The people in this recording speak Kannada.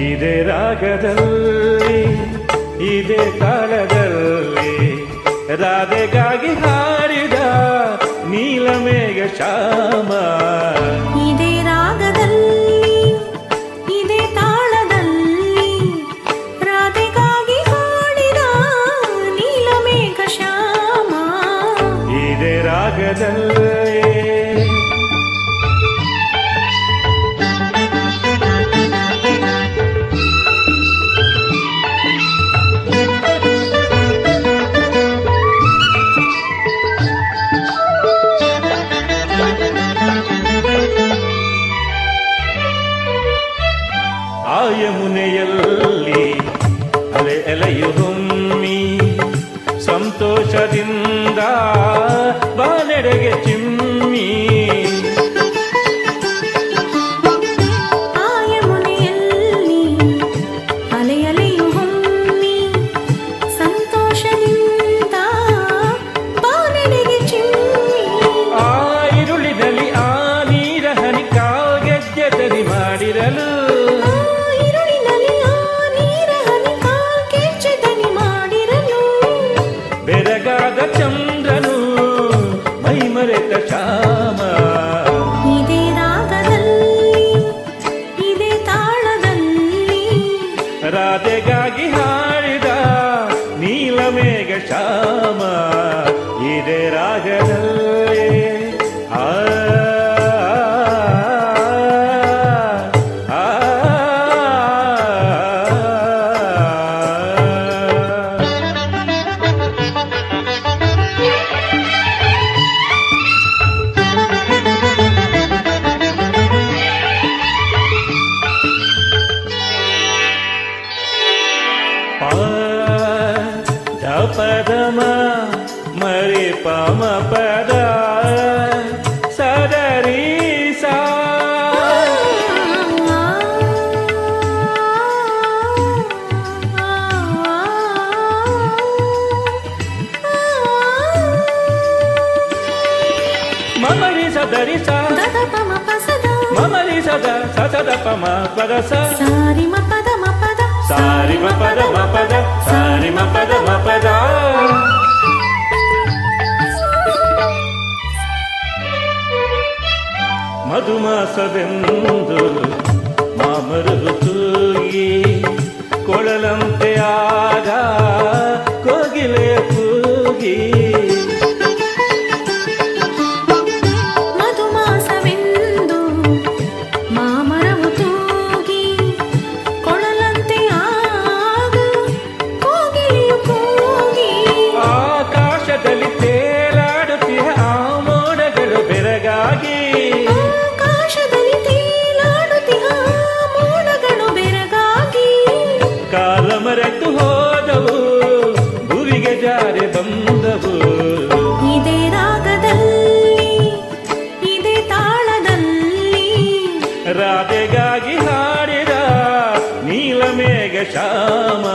ಇದೇ ರಾಗದಲ್ಲಿ ಇದೇ ತಾಳದಲ್ಲಿ ರಾಧೆಗಾಗಿ ಹಾಡಿದ ನೀಲಮೇಘ ಶ್ಯಾಮ. ಇದೇ ರಾಗದಲ್ಲಿ ಇದೇ ತಾಳದಲ್ಲಿ ರಾಧೆಗಾಗಿ ಹಾಡಿದ ನೀಲಮೇಘ ಶ್ಯಾಮ. ಇದೇ ರಾಗದಲ್ಲಿ ಯಮುನೆಯಲ್ಲಿ ಅಲೆ ಎಲೆಯು ಹೊಮ್ಮಿ ಸಂತೋಷದಿಂದ ಬಾನೆಡೆಗೆ ಚಿಮ್ಮಿ. ಆ ಯಮುನೆಯಲ್ಲಿ ಅಲೆ ಎಲೆಯು ಹೊಮ್ಮಿ ಸಂತೋಷದಿಂದ ಬಾನೆಡೆಗೆ ಚಿಮ್ಮಿ. ಆ ಇರುಳಿನಲ್ಲಿ ಆ ನೀರ ಹನಿ ಕಾಗೆಜ್ಜೆ ತರಿ ಮಾಡಿರಲು ಬೆರಗಾದ ಚಂದ್ರನು ಮೈಮರೆತ ಶ್ಯಾಮ. ಇದೇ ರಾಗದಲ್ಲಿ ಇದೇ ತಾಳದಲ್ಲಿ ರಾಧೆಗಾಗಿ ಹಾಡಿದ ನೀಲಮೇಘ ಶ್ಯಾಮ. ಇದೇ ರಾಗದಲ್ಲಿ ಪದಮ ಮರಿ ಪಮ ಪದ ಸದರಿ ಸಾ. ಮಮರಿ ಸದರಿ ಸಾ ಮಮರಿ ಸದ ಸದ ಪಮ ಪದ ಸಾರಿ ಮ ಪದ ಮ ಪದ ಸಾರಿ ಮ ಪದ ಮ ಪದ ಸಾರಿ ಮ ಪದ ಮ ಪದ. ಮಧುಮಾಸವೆಂದು ಮಾಮರದು ತೂಗಿ ಕೊಳಲಂತೆ ಆಗ ಕೋಗಿಲೆಯ ಕೂಗಿ. ಮಧುಮಾಸವೆಂದು ಮಾಮರವು ತೂಗಿ ಕೊಳಲಂತೆ ಆಗ ಕೋಗಿಲೆಯು ಕೂಗಿ. ಆಕಾಶದಲ್ಲಿ ತೇಲಾಡುತ್ತಿಯ ಆ ಮೋಡಗಳು ಬೆರಗಾಗಿ ಕಾಲ ಮರೆತು ಹೋದವು ಗುರಿಗೆ ಜಾರೆ ಬಂದವು. ಇದೇ ರಾಗದಲ್ಲಿ ಇದೇ ತಾಳದಲ್ಲಿ ರಾಧೆಗಾಗಿ ಹಾಡಿದ ನೀಲಮೇಘ ಶ್ಯಾಮ.